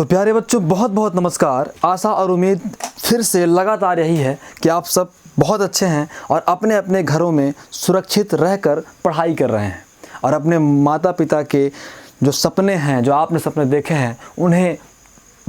तो प्यारे बच्चों बहुत बहुत नमस्कार। आशा और उम्मीद फिर से लगातार यही है कि आप सब बहुत अच्छे हैं और अपने अपने घरों में सुरक्षित रहकर पढ़ाई कर रहे हैं और अपने माता पिता के जो सपने हैं, जो आपने सपने देखे हैं, उन्हें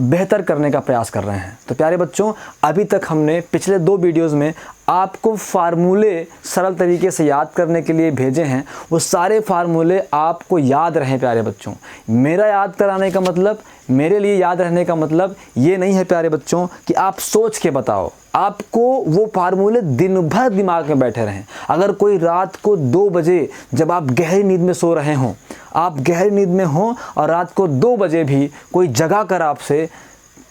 बेहतर करने का प्रयास कर रहे हैं। तो प्यारे बच्चों, अभी तक हमने पिछले 2 वीडियोज़ में आपको फार्मूले सरल तरीके से याद करने के लिए भेजे हैं। वो सारे फार्मूले आपको याद रहें प्यारे बच्चों। मेरा याद कराने का मतलब, मेरे लिए याद रहने का मतलब ये नहीं है प्यारे बच्चों कि आप सोच के बताओ। आपको वो फार्मूले दिन भर दिमाग में बैठे रहें। अगर कोई रात को 2 बजे जब आप गहरी नींद में सो रहे हों, आप गहरी नींद में हों और रात को 2 बजे भी कोई जगा कर आपसे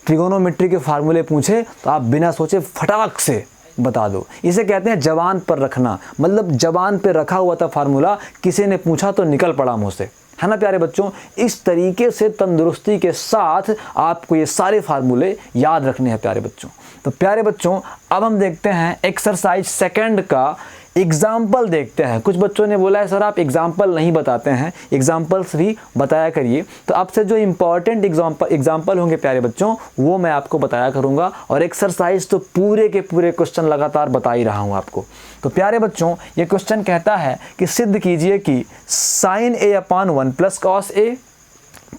ट्रिगोनोमेट्री के फार्मूले पूछे तो आप बिना सोचे फटाक से बता दो। इसे कहते हैं जबान पर रखना। मतलब जबान पर रखा हुआ था फार्मूला, किसी ने पूछा तो निकल पड़ा मुँह से, है ना प्यारे बच्चों। इस तरीके से तंदुरुस्ती के साथ आपको ये सारे फार्मूले याद रखने हैं प्यारे बच्चों। तो प्यारे बच्चों, अब हम देखते हैं एक्सरसाइज सेकंड का एग्जाम्पल देखते हैं। कुछ बच्चों ने बोला है सर आप एग्जाम्पल नहीं बताते हैं, एग्जाम्पल्स भी बताया करिए। तो आपसे जो इम्पॉर्टेंट एग्जाम्पल होंगे प्यारे बच्चों, वो मैं आपको बताया करूँगा और एक्सरसाइज तो पूरे के पूरे क्वेश्चन लगातार बता ही रहा हूँ आपको। तो प्यारे बच्चों, ये क्वेश्चन कहता है कि सिद्ध कीजिए कि sin a upon 1 plus cos a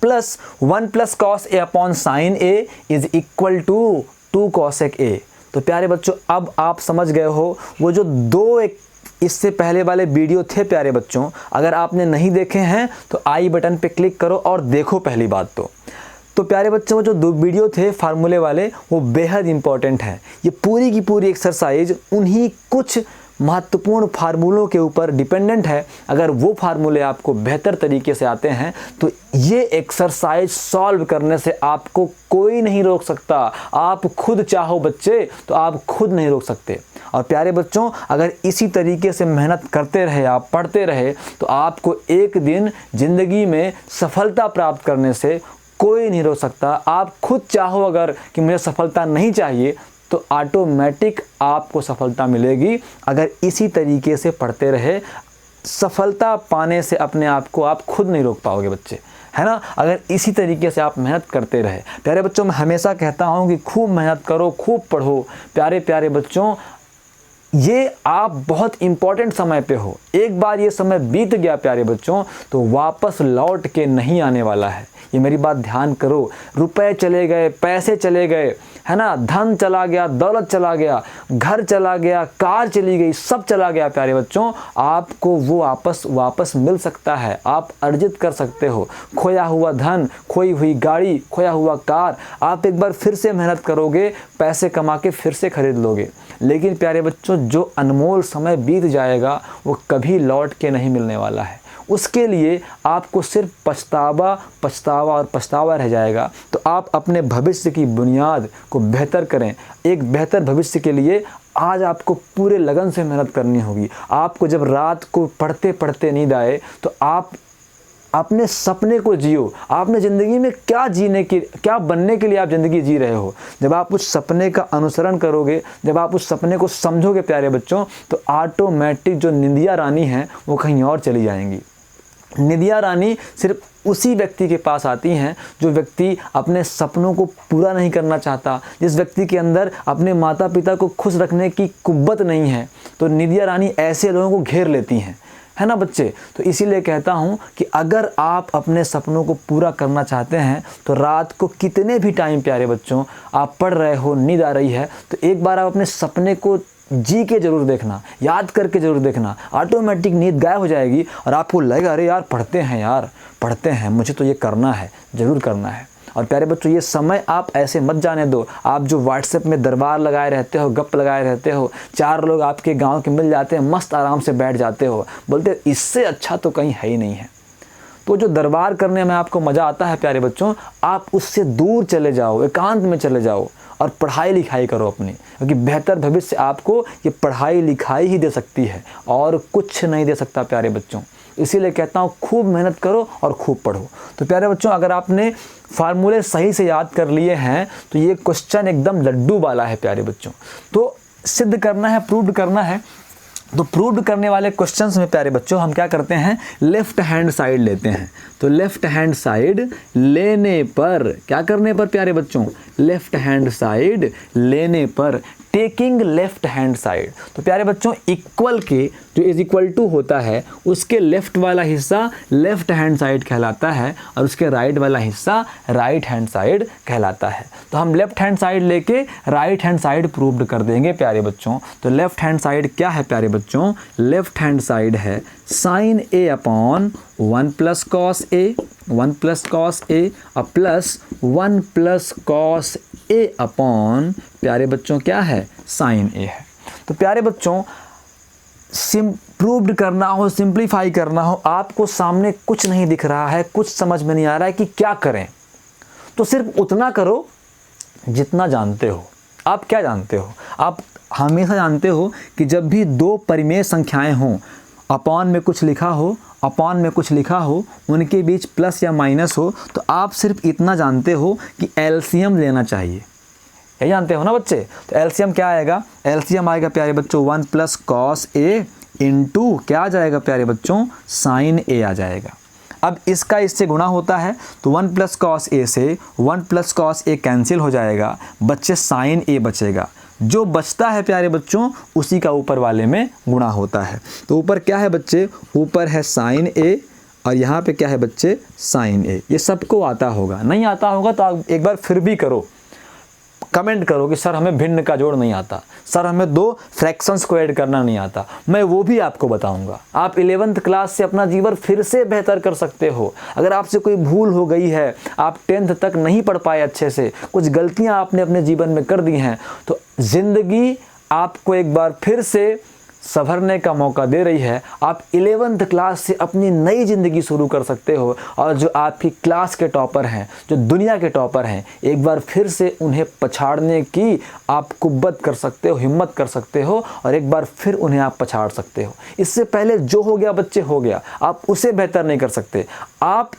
plus 1 plus cos a upon sin a is equal to 2 cosec a। तो प्यारे बच्चों, अब आप समझ गए हो वो जो 2 इससे पहले वाले वीडियो थे प्यारे बच्चों। अगर आपने नहीं देखे हैं तो आई बटन पे क्लिक करो और देखो पहली बात तो प्यारे बच्चों, वो जो 2 वीडियो थे फार्मूले वाले, वो बेहद इंपॉर्टेंट हैं। ये पूरी की पूरी एक्सरसाइज उन्हीं कुछ महत्वपूर्ण फार्मूलों के ऊपर डिपेंडेंट है। अगर वो फार्मूले आपको बेहतर तरीके से आते हैं तो ये एक्सरसाइज सॉल्व करने से आपको कोई नहीं रोक सकता। आप खुद चाहो बच्चे तो आप खुद नहीं रोक सकते। और प्यारे बच्चों, अगर इसी तरीके से मेहनत करते रहे, आप पढ़ते रहे, तो आपको एक दिन ज़िंदगी में सफलता प्राप्त करने से कोई नहीं रोक सकता। आप खुद चाहो अगर कि मुझे सफलता नहीं चाहिए तो ऑटोमेटिक आपको सफलता मिलेगी। अगर इसी तरीके से पढ़ते रहे, सफलता पाने से अपने आप को आप खुद नहीं रोक पाओगे बच्चे, है ना। अगर इसी तरीके से आप मेहनत करते रहे। प्यारे बच्चों, मैं हमेशा कहता हूँ कि खूब मेहनत करो, खूब पढ़ो। प्यारे प्यारे बच्चों, ये आप बहुत इम्पॉर्टेंट समय पे हो। एक बार ये समय बीत गया प्यारे बच्चों तो वापस लौट के नहीं आने वाला है। ये मेरी बात ध्यान करो। रुपए चले गए, पैसे चले गए, है ना, धन चला गया, दौलत चला गया, घर चला गया, कार चली गई, सब चला गया प्यारे बच्चों। आपको वो वापस मिल सकता है, आप अर्जित कर सकते हो। खोया हुआ धन, खोई हुई गाड़ी, खोया हुआ कार, आप एक बार फिर से मेहनत करोगे, पैसे कमा के फिर से खरीद लोगे। लेकिन प्यारे बच्चों, जो अनमोल समय बीत जाएगा वो कभी लौट के नहीं मिलने वाला है। उसके लिए आपको सिर्फ पछतावा रह जाएगा। तो आप अपने भविष्य की बुनियाद को बेहतर करें। एक बेहतर भविष्य के लिए आज आपको पूरे लगन से मेहनत करनी होगी। आपको जब रात को पढ़ते पढ़ते नींद आए तो आप अपने सपने को जियो। आपने ज़िंदगी में क्या बनने के लिए आप ज़िंदगी जी रहे हो। जब आप उस सपने का अनुसरण करोगे, जब आप उस सपने को समझोगे प्यारे बच्चों, तो ऑटोमेटिक जो निंदिया रानी हैं वो कहीं और चली जाएंगी। निंदिया रानी सिर्फ उसी व्यक्ति के पास आती हैं जो व्यक्ति अपने सपनों को पूरा नहीं करना चाहता, जिस व्यक्ति के अंदर अपने माता पिता को खुश रखने की कुव्वत नहीं है। तो निंदिया रानी ऐसे लोगों को घेर लेती हैं, है ना बच्चे। तो इसीलिए कहता हूँ कि अगर आप अपने सपनों को पूरा करना चाहते हैं तो रात को कितने भी टाइम प्यारे बच्चों आप पढ़ रहे हो, नींद आ रही है, तो एक बार आप अपने सपने को जी के ज़रूर देखना, याद करके ज़रूर देखना। ऑटोमेटिक नींद गायब हो जाएगी और आपको लगेगा अरे यार पढ़ते हैं, मुझे तो ये करना है, ज़रूर करना है। और प्यारे बच्चों, ये समय आप ऐसे मत जाने दो। आप जो व्हाट्सएप में दरबार लगाए रहते हो, गप लगाए रहते हो, 4 लोग आपके गांव के मिल जाते हैं, मस्त आराम से बैठ जाते हो, बोलते इससे अच्छा तो कहीं है ही नहीं है। तो जो दरबार करने में आपको मज़ा आता है प्यारे बच्चों, आप उससे दूर चले जाओ, एकांत में चले जाओ और पढ़ाई लिखाई करो अपनी, क्योंकि बेहतर भविष्य आपको ये पढ़ाई लिखाई ही दे सकती है और कुछ नहीं दे सकता प्यारे बच्चों। इसीलिए कहता हूँ खूब मेहनत करो और खूब पढ़ो। तो प्यारे बच्चों, अगर आपने फार्मूले सही से याद कर लिए हैं तो ये क्वेश्चन एकदम लड्डू वाला है प्यारे बच्चों। तो सिद्ध करना है, प्रूव करना है तो प्रूव्ड करने वाले क्वेश्चंस में प्यारे बच्चों हम क्या करते हैं, लेफ्ट हैंड साइड लेते हैं। तो लेफ्ट हैंड साइड लेने पर, क्या करने पर प्यारे बच्चों, लेफ्ट हैंड साइड लेने पर, टेकिंग लेफ्ट हैंड साइड। तो प्यारे बच्चों इक्वल के जो इज इक्वल टू होता है उसके लेफ्ट वाला हिस्सा लेफ्ट हैंड साइड कहलाता है और उसके राइट वाला हिस्सा राइट हैंड साइड कहलाता है। तो हम लेफ्ट हैंड साइड लेके राइट हैंड साइड प्रूव्ड कर देंगे प्यारे बच्चों। तो लेफ्ट हैंड साइड क्या है प्यारे बच्चों, लेफ्ट हैंड साइड है sign A upon 1 plus cos A, 1 plus cos A plus 1 plus cos A upon प्यारे बच्चों क्या है, साइन ए है। तो प्यारे बच्चों प्रूव्ड करना हो, सिंप्लीफाई करना हो, आपको सामने कुछ नहीं दिख रहा है, कुछ समझ में नहीं आ रहा है कि क्या करें, तो सिर्फ उतना करो जितना जानते हो। आप क्या जानते हो, आप हमेशा जानते हो कि जब भी दो परिमेय संख्याएं हों, अपॉन में कुछ लिखा हो, अपॉन में कुछ लिखा हो, उनके बीच प्लस या माइनस हो, तो आप सिर्फ इतना जानते हो कि एलसीएम लेना चाहिए। यही जानते हो ना बच्चे। तो एलसीएम क्या आएगा, एलसीएम आएगा प्यारे बच्चों 1 प्लस कॉस ए इंटू क्या आ जाएगा प्यारे बच्चों, साइन ए आ जाएगा। अब इसका इससे गुणा होता है तो 1 प्लस कॉस ए से 1 प्लस कॉस ए कैंसिल हो जाएगा, बच्चे साइन ए बचेगा। जो बचता है प्यारे बच्चों उसी का ऊपर वाले में गुणा होता है। तो ऊपर क्या है बच्चे, ऊपर है साइन ए और यहाँ पे क्या है बच्चे, साइन ए। ये सबको आता होगा, नहीं आता होगा तो आप एक बार फिर भी करो, कमेंट करो कि सर हमें भिन्न का जोड़ नहीं आता, सर हमें दो फ्रैक्शंस को ऐड करना नहीं आता। मैं वो भी आपको बताऊंगा। आप 11th क्लास से अपना जीवन फिर से बेहतर कर सकते हो। अगर आपसे कोई भूल हो गई है, आप 10th तक नहीं पढ़ पाए अच्छे से, कुछ गलतियां आपने अपने जीवन में कर दी हैं, तो ज़िंदगी आपको एक बार फिर से संभरने का मौका दे रही है। आप 11th क्लास से अपनी नई ज़िंदगी शुरू कर सकते हो। और जो आपकी क्लास के टॉपर हैं, जो दुनिया के टॉपर हैं, एक बार फिर से उन्हें पछाड़ने की आप कुव्वत कर सकते हो, हिम्मत कर सकते हो और एक बार फिर उन्हें आप पछाड़ सकते हो। इससे पहले जो हो गया बच्चे हो गया, आप उसे बेहतर नहीं कर सकते। आप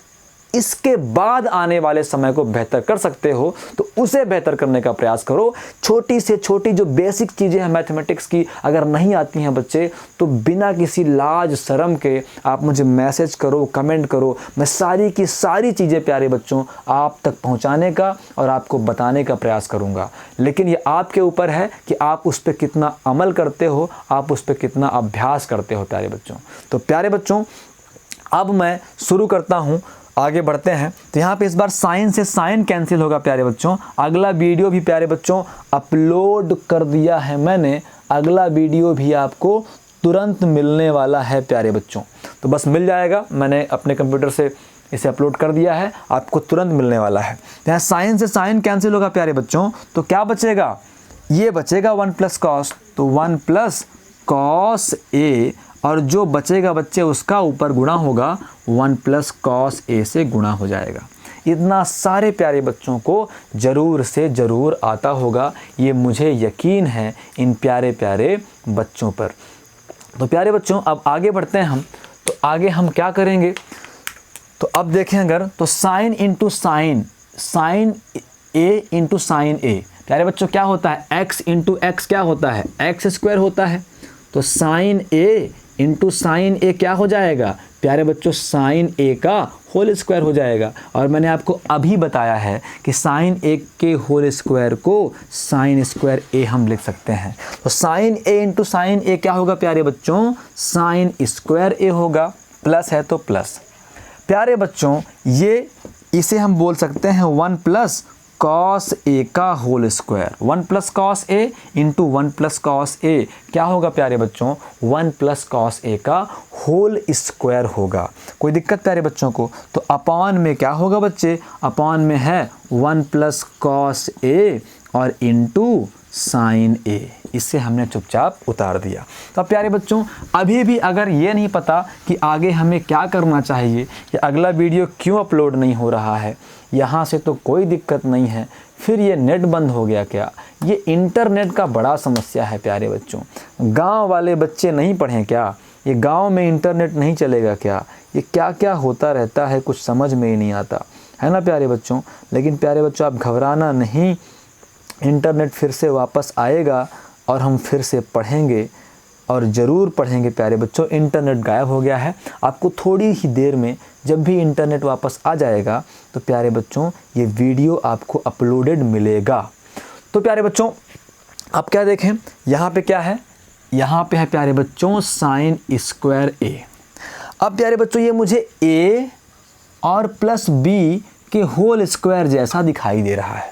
इसके बाद आने वाले समय को बेहतर कर सकते हो, तो उसे बेहतर करने का प्रयास करो। छोटी से छोटी जो बेसिक चीज़ें हैं मैथमेटिक्स की, अगर नहीं आती हैं बच्चे, तो बिना किसी लाज शर्म के आप मुझे मैसेज करो, कमेंट करो। मैं सारी की सारी चीज़ें प्यारे बच्चों आप तक पहुंचाने का और आपको बताने का प्रयास करूंगा। लेकिन ये आपके ऊपर है कि आप उस पर कितना अमल करते हो, आप उस पर कितना अभ्यास करते हो प्यारे बच्चों। तो प्यारे बच्चों अब मैं शुरू करता हूँ, आगे बढ़ते हैं। तो यहाँ पे इस बार साइन से साइन कैंसिल होगा प्यारे बच्चों। अगला वीडियो भी प्यारे बच्चों अपलोड कर दिया है मैंने, अगला वीडियो भी आपको तुरंत मिलने वाला है प्यारे बच्चों। तो बस मिल जाएगा, मैंने अपने कंप्यूटर से इसे अपलोड कर दिया है, आपको तुरंत मिलने वाला है। यहाँ साइन से साइन कैंसिल होगा प्यारे बच्चों, तो क्या बचेगा, ये बचेगा 1 प्लस कॉस, तो 1 प्लस कॉस ए, और जो बचेगा बच्चे उसका ऊपर गुणा होगा 1 प्लस कॉस ए से गुणा हो जाएगा। इतना सारे प्यारे बच्चों को ज़रूर से ज़रूर आता होगा, ये मुझे यकीन है इन प्यारे प्यारे बच्चों पर। तो प्यारे बच्चों अब आगे बढ़ते हैं हम। तो आगे हम क्या करेंगे, तो अब देखें अगर, तो साइन इंटू साइन, साइन ए इंटू साइन ए, प्यारे बच्चों क्या होता है, एक्स इंटू एक्स क्या होता है, एक्स स्क्वायर होता है। तो साइन ए इंटू साइन ए क्या हो जाएगा प्यारे बच्चों, साइन ए का होल स्क्वायर हो जाएगा। और मैंने आपको अभी बताया है कि साइन ए के होल स्क्वायर को साइन स्क्वायर ए हम लिख सकते हैं। तो साइन ए इंटू साइन ए क्या होगा प्यारे बच्चों, साइन स्क्वायर ए होगा, प्लस है तो प्लस। प्यारे बच्चों ये इसे हम बोल सकते हैं 1 प्लस कॉस ए का whole square. 1 plus cos A into 1 plus cos A क्या होगा प्यारे बच्चों, 1 प्लस कॉस ए का होल स्क्वायर होगा। कोई दिक्कत प्यारे बच्चों को, तो अपॉन में क्या होगा बच्चे, अपॉन में है 1 प्लस कॉस ए और इंटू साइन ए, इससे हमने चुपचाप उतार दिया। तो अब प्यारे बच्चों अभी भी अगर ये नहीं पता कि आगे हमें क्या करना चाहिए या अगला वीडियो क्यों अपलोड नहीं हो रहा है, यहाँ से तो कोई दिक्कत नहीं है। फिर ये नेट बंद हो गया क्या, ये इंटरनेट का बड़ा समस्या है प्यारे बच्चों। गांव वाले बच्चे नहीं पढ़ें क्या, ये गांव में इंटरनेट नहीं चलेगा क्या, ये क्या क्या होता रहता है कुछ समझ में ही नहीं आता है ना प्यारे बच्चों। लेकिन प्यारे बच्चों आप घबराना नहीं, इंटरनेट फिर से वापस आएगा और हम फिर से पढ़ेंगे। और ज़रूर पढ़ेंगे प्यारे बच्चों। इंटरनेट गायब हो गया है, आपको थोड़ी ही देर में जब भी इंटरनेट वापस आ जाएगा तो प्यारे बच्चों ये वीडियो आपको अपलोडेड मिलेगा। तो प्यारे बच्चों आप क्या देखें, यहाँ पे क्या है, यहाँ पे है प्यारे बच्चों साइन स्क्वायर ए। अब प्यारे बच्चों ये मुझे ए और प्लस बी के होल स्क्वायर जैसा दिखाई दे रहा है,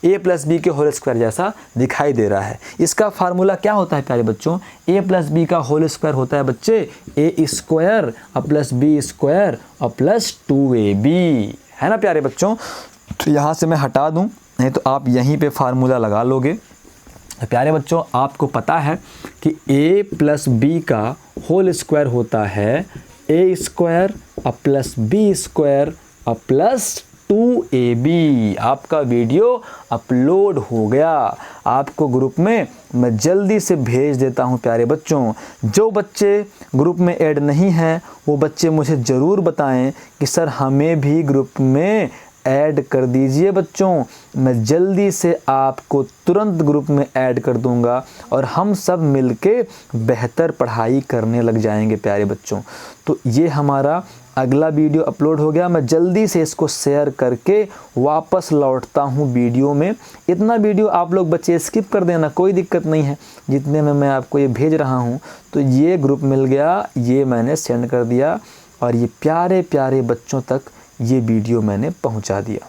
ए प्लस बी के होल स्क्वायर जैसा दिखाई दे रहा है। इसका फार्मूला क्या होता है प्यारे बच्चों, ए प्लस बी का होल स्क्वायर होता है बच्चे ए स्क्वायर और प्लस बी स्क्वायर और प्लस 2ab, है ना प्यारे बच्चों। तो यहाँ से मैं हटा दूँ, नहीं तो आप यहीं पे फार्मूला लगा लोगे। तो प्यारे बच्चों आपको पता है कि ए प्लस बी का होल स्क्वायर होता है ए स्क्वायर और प्लस बी स्क्वायर और प्लस 2ab। आपका वीडियो अपलोड हो गया, आपको ग्रुप में मैं जल्दी से भेज देता हूं प्यारे बच्चों। जो बच्चे ग्रुप में ऐड नहीं हैं वो बच्चे मुझे ज़रूर बताएं कि सर हमें भी ग्रुप में ऐड कर दीजिए बच्चों। मैं जल्दी से आपको तुरंत ग्रुप में ऐड कर दूंगा और हम सब मिलके बेहतर पढ़ाई करने लग जाएंगे प्यारे बच्चों। तो ये हमारा अगला वीडियो अपलोड हो गया, मैं जल्दी से इसको शेयर करके वापस लौटता हूँ वीडियो में। इतना वीडियो आप लोग बच्चे स्किप कर देना, कोई दिक्कत नहीं है। जितने में मैं आपको ये भेज रहा हूँ तो ये ग्रुप मिल गया, ये मैंने सेंड कर दिया और ये प्यारे प्यारे बच्चों तक ये वीडियो मैंने पहुँचा दिया,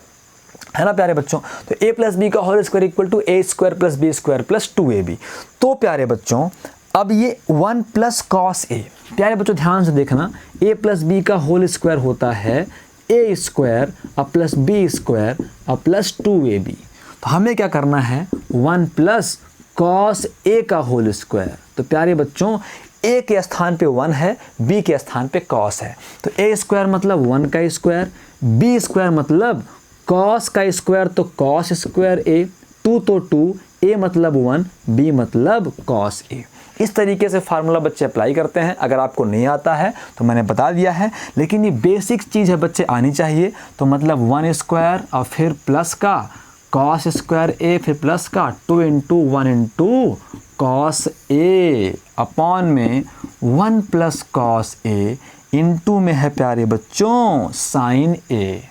है ना प्यारे बच्चों। तो ए प्लस बी का whole square equal to A square plus B square plus 2ab। तो प्यारे बच्चों अब ये 1 प्लस कॉस ए, प्यारे बच्चों ध्यान से देखना, ए प्लस बी का होल स्क्वायर होता है ए स्क्वायर और प्लस बी स्क्वायर और प्लस 2ab। तो हमें क्या करना है, 1 प्लस कॉस ए का होल स्क्वायर। तो प्यारे बच्चों ए के स्थान पे 1 है, बी के स्थान पे कॉस है, तो ए स्क्वायर मतलब 1 का स्क्वायर, बी स्क्वायर मतलब कॉस का स्क्वायर तो कॉस स्क्वायर ए, 2 तो 2, ए मतलब 1, बी मतलब कॉस ए। इस तरीके से फार्मूला बच्चे अप्लाई करते हैं। अगर आपको नहीं आता है तो मैंने बता दिया है, लेकिन ये बेसिक चीज़ है बच्चे आनी चाहिए। तो मतलब 1 स्क्वायर और फिर प्लस का कॉस स्क्वायर ए, फिर प्लस का 2 into 1 into cos A upon में 1 प्लस कॉस ए इंटू में है प्यारे बच्चों साइन ए।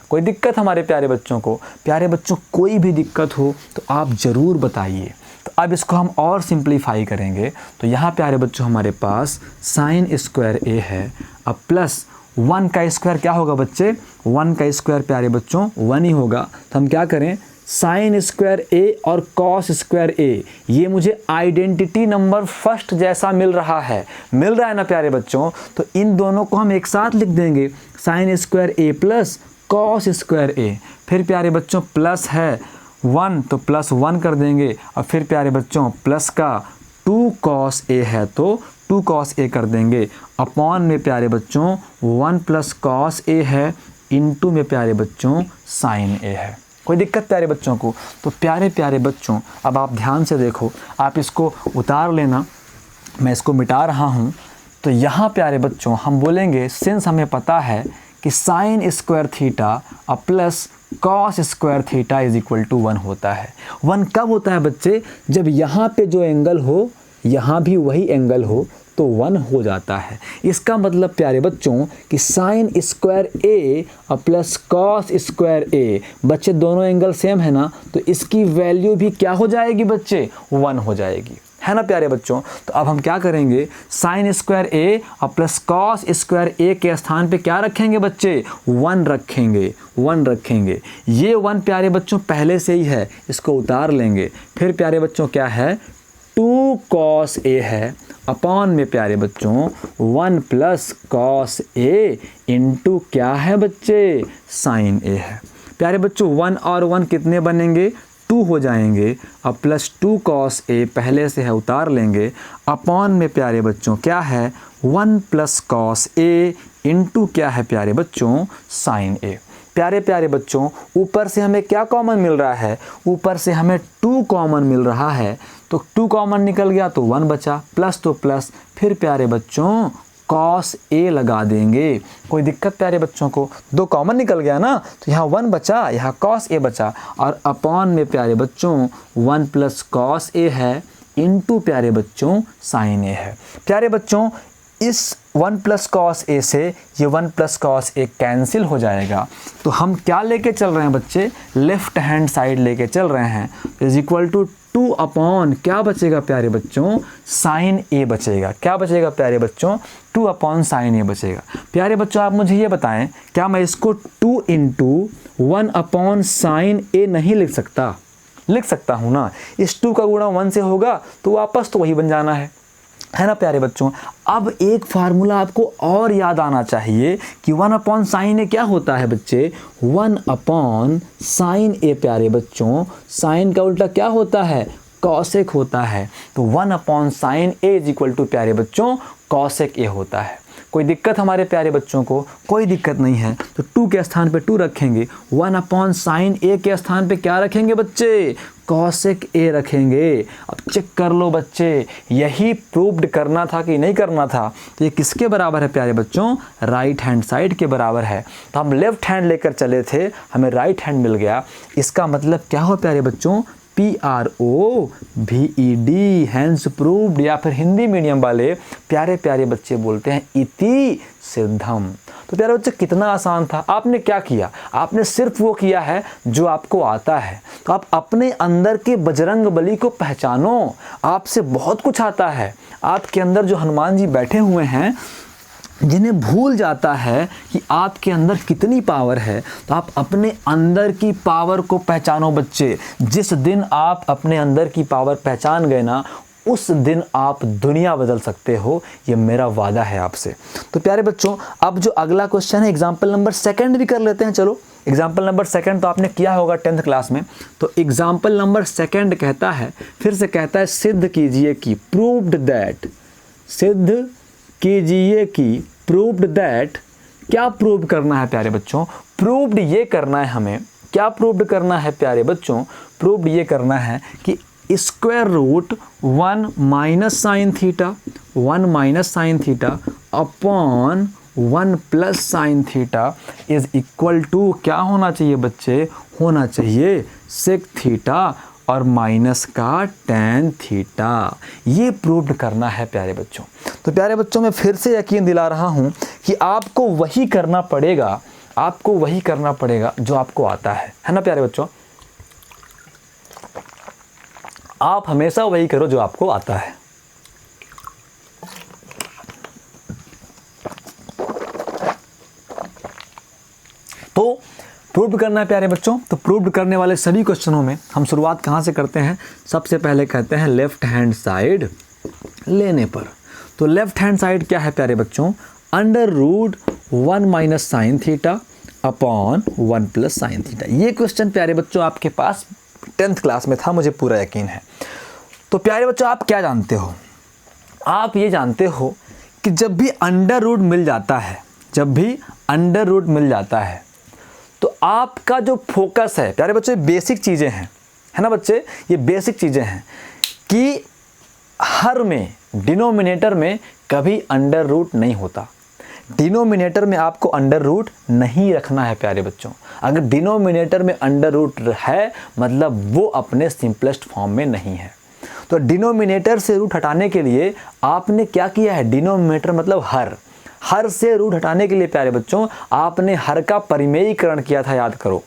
कोई दिक्कत हमारे प्यारे बच्चों को, प्यारे बच्चों कोई भी दिक्कत हो तो आप ज़रूर बताइए। तो अब इसको हम और सिंप्लीफाई करेंगे। तो यहाँ प्यारे बच्चों हमारे पास साइन स्क्वायर ए है, अब प्लस 1 का स्क्वायर क्या होगा बच्चे, 1 का स्क्वायर प्यारे बच्चों 1 ही होगा। तो हम क्या करें, साइन स्क्वायर ए और कॉस स्क्वायर ए, ये मुझे आइडेंटिटी नंबर फर्स्ट जैसा मिल रहा है ना प्यारे बच्चों। तो इन दोनों को हम एक साथ लिख देंगे, साइन स्क्वायर ए प्लस कॉस स्क्वायर ए। फिर प्यारे बच्चों प्लस है 1 तो प्लस 1 कर देंगे, और फिर प्यारे बच्चों प्लस का 2 कॉस ए है तो 2 कॉस ए कर देंगे, अपॉन में प्यारे बच्चों 1 प्लस कॉस ए है, इंटू में प्यारे बच्चों साइन ए है। कोई दिक्कत प्यारे बच्चों को। तो प्यारे प्यारे बच्चों अब आप ध्यान से देखो, आप इसको उतार लेना, मैं इसको मिटा रहा हूँ। तो यहाँ प्यारे बच्चों हम बोलेंगे, सिंस हमें पता है कि साइन स्क्वायर थीटा और plus cos square theta is equal to 1 होता है। 1 कब होता है बच्चे, जब यहाँ पे जो एंगल हो यहाँ भी वही एंगल हो तो 1 हो जाता है। इसका मतलब प्यारे बच्चों कि साइन स्क्वायर ए और प्लस कॉस स्क्वायर ए, बच्चे दोनों एंगल सेम है ना, तो इसकी वैल्यू भी क्या हो जाएगी बच्चे, 1 हो जाएगी, है ना प्यारे बच्चों। तो अब हम क्या करेंगे, साइन स्क्वायर ए और प्लस कॉस स्क्वायर ए के स्थान पे क्या रखेंगे बच्चे, 1 रखेंगे, 1 रखेंगे। ये 1 प्यारे बच्चों पहले से ही है, इसको उतार लेंगे। फिर प्यारे बच्चों क्या है, 2 कॉस ए है, अपॉन में प्यारे बच्चों 1 प्लस कॉस ए इंटू क्या है बच्चे, साइन ए है। प्यारे बच्चों 1 और 1 कितने बनेंगे, 2 हो जाएंगे, अब प्लस 2 कॉस ए पहले से है उतार लेंगे, अपॉन में प्यारे बच्चों क्या है 1 प्लस कॉस ए इंटू क्या है प्यारे बच्चों साइन ए। प्यारे प्यारे बच्चों ऊपर से हमें क्या कॉमन मिल रहा है, ऊपर से हमें 2 कॉमन मिल रहा है, तो 2 कॉमन निकल गया तो 1 बचा, प्लस तो प्लस, फिर प्यारे बच्चों कॉस ए लगा देंगे। कोई दिक्कत प्यारे बच्चों को, 2 कॉमन निकल गया ना, तो यहाँ 1 बचा, यहाँ कॉस ए बचा, और अपॉन में प्यारे बच्चों 1 प्लस कॉस ए है इंटू प्यारे बच्चों साइन ए है। प्यारे बच्चों इस 1 प्लस कॉस ए से ये 1 प्लस कॉस ए कैंसिल हो जाएगा, तो हम क्या लेके चल रहे हैं बच्चे, लेफ्ट हैंड साइड लेके चल रहे हैं, इज इक्वल टू 2 अपॉन क्या बचेगा प्यारे बच्चों, साइन ए बचेगा। क्या बचेगा प्यारे बच्चों, 2 अपॉन साइन ए बचेगा। प्यारे बच्चों आप मुझे ये बताएं, क्या मैं इसको 2 इंटू 1 अपॉन साइन ए नहीं लिख सकता? लिख सकता हूँ ना। इस 2 का गुणा 1 से होगा तो वापस तो वही बन जाना है ना प्यारे बच्चों। अब एक फार्मूला आपको और याद आना चाहिए कि 1 अपॉन साइन ए क्या होता है बच्चे, 1 अपॉन साइन ए प्यारे बच्चों, साइन का उल्टा क्या होता है, कॉसेक होता है। तो 1 upon sine A is equal to प्यारे बच्चों कॉसेक ए होता है। कोई दिक्कत हमारे प्यारे बच्चों को? कोई दिक्कत नहीं है। तो 2 के स्थान पे 2 रखेंगे, 1 अपॉन साइन ए के स्थान पे क्या रखेंगे बच्चे, कॉसेक ए रखेंगे। अब चेक कर लो बच्चे, यही प्रूव्ड करना था कि नहीं करना था? तो ये किसके बराबर है प्यारे बच्चों, राइट हैंड साइड के बराबर है। तो हम लेफ्ट हैंड लेकर चले थे, हमें राइट हैंड मिल गया। इसका मतलब क्या हो प्यारे बच्चों, PROVED, हैंस प्रूव्ड, या फिर हिंदी मीडियम वाले प्यारे प्यारे बच्चे बोलते हैं इति सिद्धम। तो प्यारे बच्चे कितना आसान था। आपने क्या किया, आपने सिर्फ वो किया है जो आपको आता है। तो आप अपने अंदर के बजरंग बली को पहचानो, आपसे बहुत कुछ आता है। आपके अंदर जो हनुमान जी बैठे हुए हैं, जिन्हें भूल जाता है कि आपके अंदर कितनी पावर है, तो आप अपने अंदर की पावर को पहचानो बच्चे। जिस दिन आप अपने अंदर की पावर पहचान गए ना, उस दिन आप दुनिया बदल सकते हो, ये मेरा वादा है आपसे। तो प्यारे बच्चों अब जो अगला क्वेश्चन है एग्जाम्पल नंबर 2 भी कर लेते हैं। चलो एग्जाम्पल नंबर 2 तो आपने किया होगा 10th क्लास में। तो एग्जाम्पल नंबर 2 कहता है, फिर से कहता है, सिद्ध कीजिए कि प्रूव्ड दैट, सिद्ध कीजिए कि प्रूव्ड दैट, क्या प्रूव करना है प्यारे बच्चों, प्रूव्ड ये करना है हमें, क्या प्रूव्ड करना है प्यारे बच्चों, प्रूव्ड ये करना है कि square root 1 minus sine theta, 1 minus sine theta upon 1 plus sine theta is equal to क्या होना चाहिए बच्चे, होना चाहिए सेक थीटा और माइनस का tan थीटा। ये प्रूव्ड करना है प्यारे बच्चों। तो प्यारे बच्चों मैं फिर से यकीन दिला रहा हूँ कि आपको वही करना पड़ेगा, आपको वही करना पड़ेगा जो आपको आता है ना प्यारे बच्चों। आप हमेशा वही करो जो आपको आता है। तो प्रूव करना है प्यारे बच्चों। तो प्रूव करने वाले सभी क्वेश्चनों में हम शुरुआत कहाँ से करते हैं, सबसे पहले कहते हैं लेफ्ट हैंड साइड लेने पर। तो लेफ्ट हैंड साइड क्या है प्यारे बच्चों, under root 1 minus sine theta upon 1 plus sine theta. ये क्वेश्चन प्यारे बच्चों आपके पास 10th क्लास में था, मुझे पूरा यकीन है। तो प्यारे बच्चों आप क्या जानते हो, आप ये जानते हो कि जब भी अंडर रूट मिल जाता है, जब भी अंडर रूट मिल जाता है, तो आपका जो फोकस है प्यारे बच्चों, ये बेसिक चीज़ें हैं, है ना बच्चे, ये बेसिक चीज़ें हैं कि हर में डिनोमिनेटर में कभी अंडर रूट नहीं होता। डिनोमिनेटर में आपको अंडर रूट नहीं रखना है प्यारे बच्चों। अगर डिनोमिनेटर में अंडर रूट है मतलब वो अपने सिंपलेस्ट फॉर्म में नहीं है। तो डिनोमिनेटर से रूट हटाने के लिए आपने क्या किया है, डिनोमिनेटर मतलब हर से रूट हटाने के लिए प्यारे बच्चों आपने हर का परिमेयीकरण किया था, याद करो।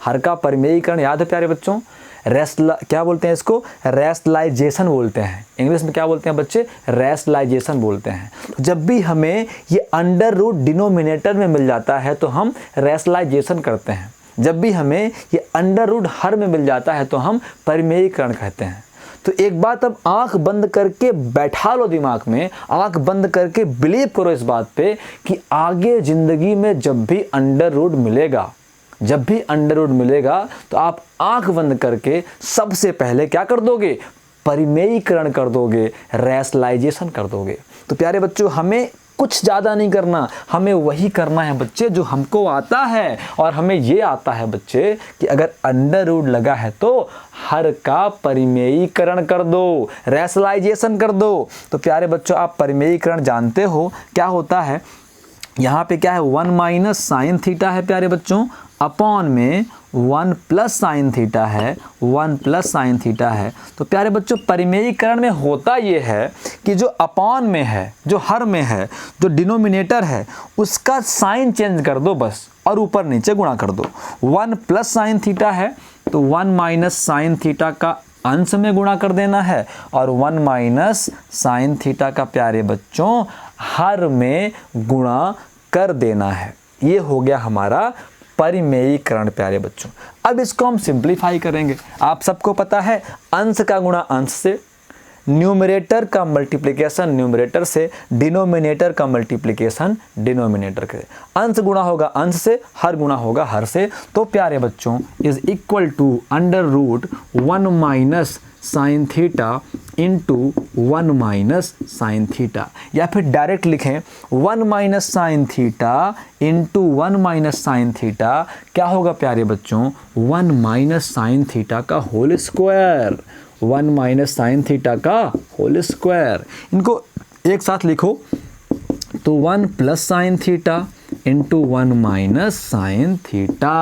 हर का परिमेयीकरण याद है प्यारे बच्चों, क्या बोलते हैं इसको, रैशनलाइजेशन बोलते हैं। इंग्लिश में क्या बोलते हैं बच्चे, रैशनलाइजेशन बोलते हैं। तो जब भी हमें ये अंडर रूट डिनोमिनेटर में मिल जाता है तो हम रैशनलाइजेशन करते हैं। जब भी हमें ये अंडर रूट हर में मिल जाता है तो हम परिमेयीकरण कहते हैं। तो एक बात अब आंख बंद करके बैठा लो दिमाग में, आंख बंद करके बिलीव करो इस बात पे कि आगे ज़िंदगी में जब भी अंडर रूट मिलेगा, जब भी अंडर रूट मिलेगा तो आप आंख बंद करके सबसे पहले क्या कर दोगे, परिमेयीकरण कर दोगे, रैशनलाइजेशन कर दोगे। तो प्यारे बच्चों हमें कुछ ज़्यादा नहीं करना, हमें वही करना है बच्चे जो हमको आता है। और हमें ये आता है बच्चे कि अगर अंडर रूट लगा है तो हर का परिमेयीकरण कर दो, रैशनलाइजेशन कर दो। तो प्यारे बच्चों आप परिमेयीकरण जानते हो क्या होता है, यहाँ पे क्या है 1 माइनस साइन थीटा है प्यारे बच्चों अपॉन में 1 प्लस साइन थीटा है, 1 प्लस साइन थीटा है। तो प्यारे बच्चों परिमेयीकरण में होता ये है कि जो अपॉन में है, जो हर में है, जो डिनोमिनेटर है उसका साइन चेंज कर दो बस, और ऊपर नीचे गुणा कर दो। 1 प्लस साइन थीटा है तो 1 माइनस साइन थीटा का अंश में गुणा कर देना है, और 1 माइनस साइन थीटा का प्यारे बच्चों हर में गुणा कर देना है। ये हो गया हमारा परिमेयीकरण प्यारे बच्चों। अब इसको हम सिंप्लीफाई करेंगे। आप सबको पता है अंश का गुणा अंश से, न्यूमरेटर का मल्टीप्लिकेशन न्यूमरेटर से, डिनोमिनेटर का मल्टीप्लिकेशन डिनोमिनेटर से। अंश गुणा होगा अंश से, हर गुणा होगा हर से। तो प्यारे बच्चों is equal to under root 1 minus sine theta into 1 minus sine theta, या फिर डायरेक्ट लिखें 1 minus sine theta into 1 minus sine theta. क्या होगा प्यारे बच्चों? 1 माइनस साइन थीटा का whole square, 1 minus sine theta का होल स्क्वायर। इनको एक साथ लिखो तो 1 plus sine theta into 1 minus sine theta.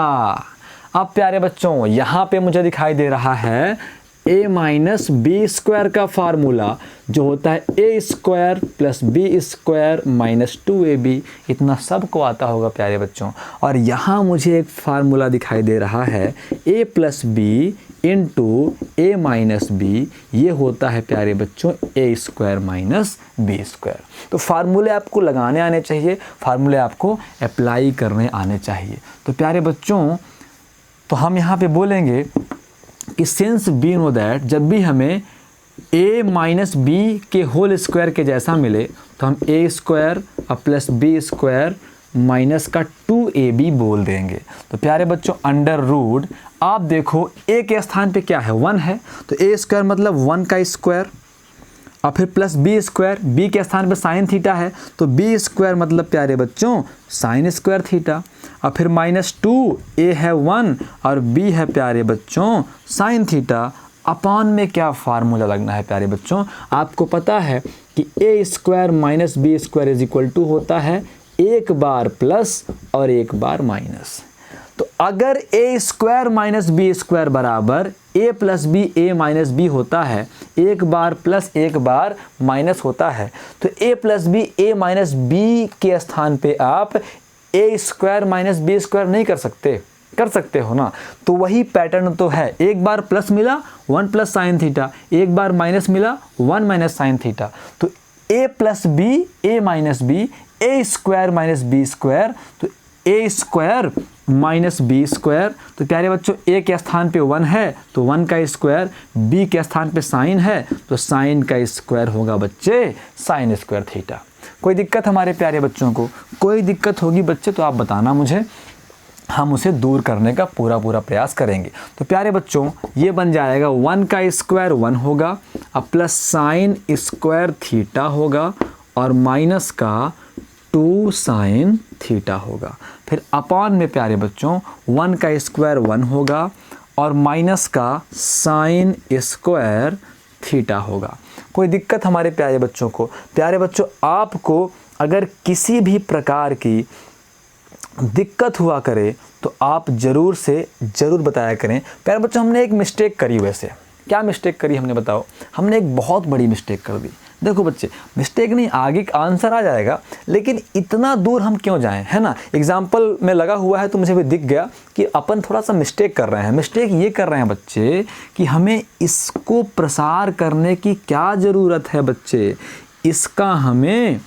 अब प्यारे बच्चों यहाँ पे मुझे दिखाई दे रहा है a माइनस बी स्क्वायर का फार्मूला जो होता है a square plus B square minus 2ab। इतना सबको आता होगा प्यारे बच्चों। और यहाँ मुझे एक फार्मूला दिखाई दे रहा है a plus B into A minus B. ये होता है प्यारे बच्चों a square minus B square. तो फार्मूले आपको लगाने आने चाहिए, फार्मूले आपको अप्लाई करने आने चाहिए। तो प्यारे बच्चों तो हम यहाँ पे बोलेंगे कि सिंस बी नो दैट, जब भी हमें a माइनस बी के होल स्क्वायर के जैसा मिले तो हम a square plus B square minus का 2ab बोल देंगे। तो प्यारे बच्चों अंडर रूट, आप देखो a के स्थान पे क्या है? 1 है, तो a स्क्वायर मतलब 1 का स्क्वायर, और फिर प्लस बी स्क्वायर, बी के स्थान पे साइन थीटा है तो बी स्क्वायर मतलब प्यारे बच्चों साइन स्क्वायर थीटा, और फिर माइनस 2, ए है 1 और बी है प्यारे बच्चों साइन थीटा। अपॉन में क्या फार्मूला लगना है प्यारे बच्चों? आपको पता है कि A square minus B square is equal to होता है एक बार प्लस और एक बार माइनस। तो अगर ए स्क्वायर माइनस बी स्क्वायर बराबर ए प्लस बी ए माइनस बी होता है, एक बार प्लस एक बार माइनस होता है, तो A plus B A minus B के स्थान पे आप ए स्क्वायर माइनस बी स्क्वायर नहीं कर सकते हो ना। तो वही पैटर्न तो है, एक बार प्लस मिला 1 प्लस साइन थीटा, एक बार माइनस मिला 1 माइनस साइन थीटा। तो A plus B A minus B, A square minus B square, तो ए स्क्वायर माइनस बी स्क्वायर। तो प्यारे बच्चों ए के स्थान पे 1 है तो 1 का स्क्वायर, बी के स्थान पे साइन है तो साइन का स्क्वायर होगा बच्चे साइन स्क्वायर थीटा। कोई दिक्कत हमारे प्यारे बच्चों को? कोई दिक्कत होगी बच्चे तो आप बताना मुझे, हम उसे दूर करने का पूरा प्रयास करेंगे। तो प्यारे बच्चों ये बन जाएगा 1 का स्क्वायर 1 होगा, अब प्लस साइन स्क्वायर थीटा होगा और माइनस का 2 साइन थीटा होगा। फिर अपॉन में प्यारे बच्चों 1 का स्क्वायर 1 होगा और माइनस का साइन स्क्वायर थीटा होगा। कोई दिक्कत हमारे प्यारे बच्चों को? प्यारे बच्चों आपको अगर किसी भी प्रकार की दिक्कत हुआ करे तो आप ज़रूर बताया करें। प्यारे बच्चों हमने एक मिस्टेक करी, वैसे क्या मिस्टेक करी हमने बताओ? हमने एक बहुत बड़ी मिस्टेक कर दी। देखो बच्चे मिस्टेक नहीं, आगे का आंसर आ जाएगा, लेकिन इतना दूर हम क्यों जाएं, है ना। एग्जाम्पल में लगा हुआ है तो मुझे भी दिख गया कि अपन थोड़ा सा मिस्टेक कर रहे हैं। मिस्टेक ये कर रहे हैं बच्चे कि हमें इसको प्रसार करने की क्या ज़रूरत है बच्चे, इसका हमें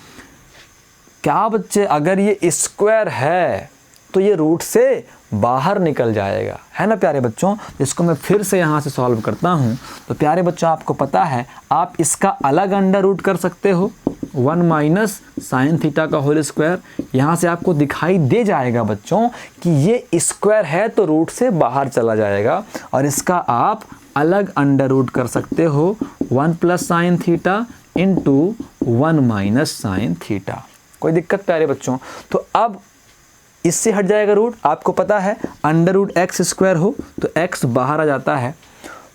क्या बच्चे, अगर ये स्क्वायर है तो ये रूट से बाहर निकल जाएगा, है ना प्यारे बच्चों। इसको मैं फिर से यहाँ से सॉल्व करता हूँ। तो प्यारे बच्चों आपको पता है आप इसका अलग अंडर रूट कर सकते हो, 1 माइनस साइन थीटा का होल स्क्वायर। यहाँ से आपको दिखाई दे जाएगा बच्चों कि ये स्क्वायर है तो रूट से बाहर चला जाएगा, और इसका आप अलग अंडर रूट कर सकते हो 1 plus sine theta into 1 minus sine theta. कोई दिक्कत प्यारे बच्चों? तो अब इससे हट जाएगा रूट। आपको पता है अंडर रूट एक्स स्क्वायर हो तो एक्स बाहर आ जाता है,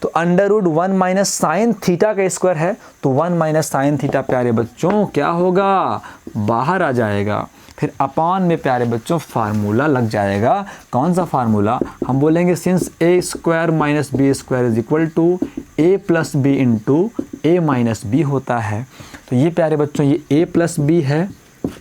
तो under root 1 minus sine theta का स्क्वायर है तो 1 माइनस साइन थीटा प्यारे बच्चों क्या होगा? बाहर आ जाएगा। फिर अपॉन में प्यारे बच्चों फार्मूला लग जाएगा। कौन सा फार्मूला? हम बोलेंगे since A square minus B square is equal to A plus B into A minus B होता है। तो ये प्यारे बच्चों ये ए प्लस बी है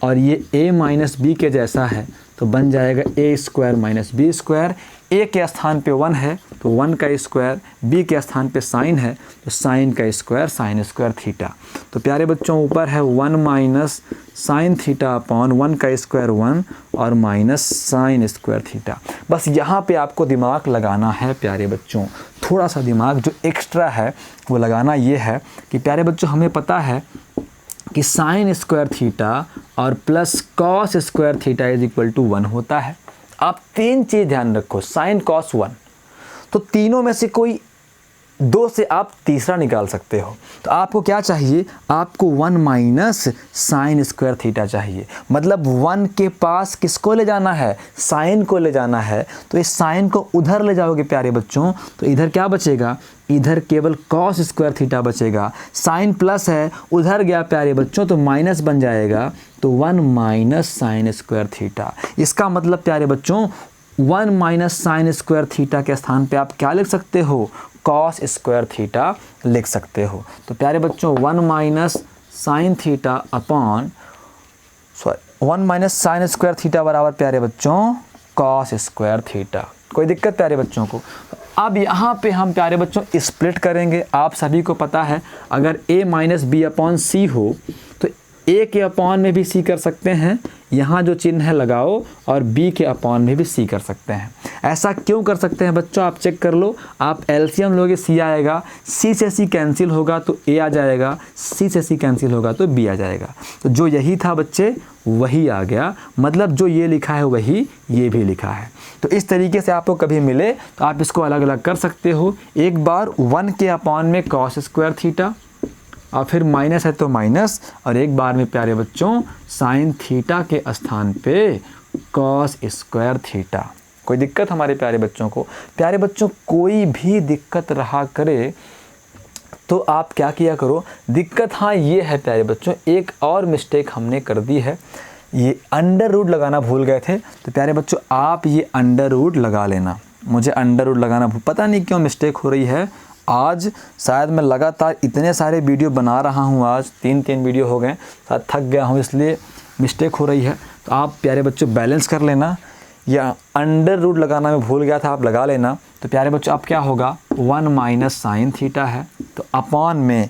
और ये ए माइनस बी के जैसा है, तो बन जाएगा ए स्क्वायर माइनस बी स्क्वायर। ए के स्थान पे 1 है तो 1 का स्क्वायर, बी के स्थान पे साइन है तो साइन का स्क्वायर, साइन स्क्वायर थीटा। तो प्यारे बच्चों ऊपर है 1 माइनस साइन थीटा अपॉन 1 का स्क्वायर 1 और माइनस साइन स्क्वायर थीटा। बस यहाँ पे आपको दिमाग लगाना है प्यारे बच्चों, थोड़ा सा दिमाग जो एक्स्ट्रा है वो लगाना ये है कि प्यारे बच्चों हमें पता है कि साइन स्क्वायर थीटा और plus cos square theta is equal to 1 होता है। आप 3 चीज़ ध्यान रखो, साइन कॉस 1, तो तीनों में से कोई 2 से आप तीसरा निकाल सकते हो। तो आपको क्या चाहिए? आपको 1 माइनस साइन स्क्वायर थीटा चाहिए। मतलब 1 के पास किसको ले जाना है? साइन को ले जाना है। तो इस साइन को उधर ले जाओगे प्यारे बच्चों तो इधर क्या बचेगा? इधर केवल कॉस स्क्वायर थीटा बचेगा। साइन प्लस है, उधर गया प्यारे बच्चों तो माइनस बन जाएगा, तो 1 माइनस साइन स्क्वायर थीटा। इसका मतलब प्यारे बच्चों 1 माइनस साइन स्क्वायर थीटा के स्थान पे आप क्या लिख सकते हो? कॉस स्क्वायर थीटा लिख सकते हो। तो प्यारे बच्चों 1 minus sine theta upon 1 minus sign square theta बराबर प्यारे बच्चों कॉस स्क्वायर थीटा। कोई दिक्कत प्यारे बच्चों को? अब यहाँ पे हम प्यारे बच्चों स्प्लिट करेंगे। आप सभी को पता है अगर a माइनस बी अपॉन सी हो तो a के अपॉन में भी c कर सकते हैं, यहाँ जो चिन्ह है लगाओ, और b के अपॉन में भी c कर सकते हैं। ऐसा क्यों कर सकते हैं बच्चों? आप चेक कर लो। आप एलसीएम लोगे c आएगा, c से c कैंसिल होगा तो a आ जाएगा, c से c कैंसिल होगा तो b आ जाएगा। तो जो यही था बच्चे वही आ गया, मतलब जो ये लिखा है वही ये भी लिखा है। तो इस तरीके से आपको कभी मिले तो आप इसको अलग अलग कर सकते हो। एक बार 1 के अपॉन में कॉस स्क्वायर थीटा और फिर माइनस है तो माइनस, और एक बार में प्यारे बच्चों साइन थीटा के स्थान पे कॉस स्क्वायर थीटा। कोई दिक्कत हमारे प्यारे बच्चों को? प्यारे बच्चों कोई भी दिक्कत रहा करे तो आप क्या किया करो? दिक्कत हाँ ये है प्यारे बच्चों, एक और मिस्टेक हमने कर दी है, ये अंडर रूट लगाना भूल गए थे। तो प्यारे बच्चों आप ये अंडर रूट लगा लेना। मुझे अंडर रूट लगाना पता नहीं क्यों मिस्टेक हो रही है। आज शायद मैं लगातार इतने सारे वीडियो बना रहा हूँ, आज 3 वीडियो हो गए, शायद थक गया हूँ इसलिए मिस्टेक हो रही है। तो आप प्यारे बच्चों बैलेंस कर लेना, या अंडर रूट लगाना मैं भूल गया था आप लगा लेना। तो प्यारे बच्चों अब क्या होगा? 1 माइनस साइन थीटा है तो अपॉन में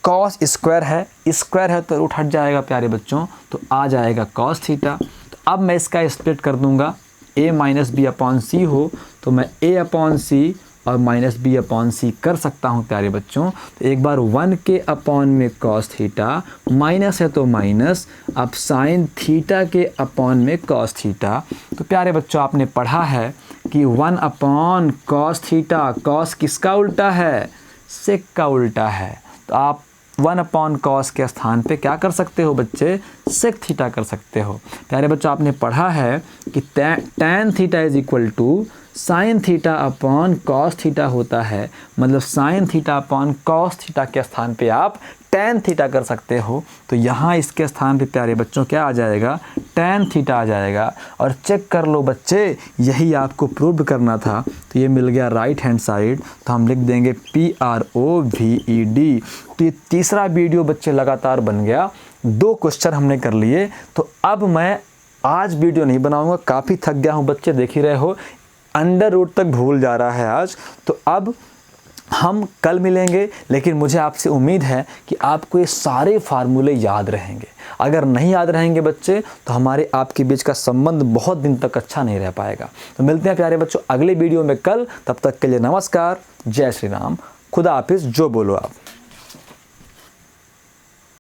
कॉस स्क्वायर है, स्क्वायर है तो रूट हट जाएगा प्यारे बच्चों, तो आ जाएगा कॉस थीटा। तो अब मैं इसका स्प्लिट कर दूंगा, a माइनस बी अपॉन सी हो तो मैं a अपॉन सी और माइनस बी अपॉन सी कर सकता हूँ प्यारे बच्चों। तो एक बार 1 के अपॉन में कॉस थीटा, माइनस है तो माइनस, अब साइन थीटा के अपॉन में कॉस थीटा। तो प्यारे बच्चों आपने पढ़ा है कि 1 अपॉन कॉस थीटा, कॉस किसका उल्टा है? सेक का उल्टा है। तो आप 1 अपॉन कॉस के स्थान पे क्या कर सकते हो बच्चे? सेक थीटा कर सकते हो। प्यारे बच्चों आपने पढ़ा है कि tan theta is equal to sine theta upon cos theta होता है, मतलब sine theta upon cos theta के स्थान पे आप टैन थीटा कर सकते हो। तो यहाँ इसके स्थान पे प्यारे बच्चों क्या आ जाएगा? टैन थीटा आ जाएगा। और चेक कर लो बच्चे, यही आपको प्रूव करना था। तो ये मिल गया राइट हैंड साइड, तो हम लिख देंगे PROVED। तो ये तीसरा वीडियो बच्चे लगातार बन गया, 2 क्वेश्चन हमने कर लिए। तो अब मैं आज वीडियो नहीं बनाऊँगा, काफ़ी थक गया हूँ बच्चे, देख ही रहे हो अंडर रूट तक भूल जा रहा है आज। तो अब हम कल मिलेंगे, लेकिन मुझे आपसे उम्मीद है कि आपको ये सारे फार्मूले याद रहेंगे। अगर नहीं याद रहेंगे बच्चे तो हमारे आपके बीच का संबंध बहुत दिन तक अच्छा नहीं रह पाएगा। तो मिलते हैं प्यारे बच्चों अगले वीडियो में कल, तब तक के लिए नमस्कार, जय श्री राम, खुदा हाफिज़, जो बोलो आप।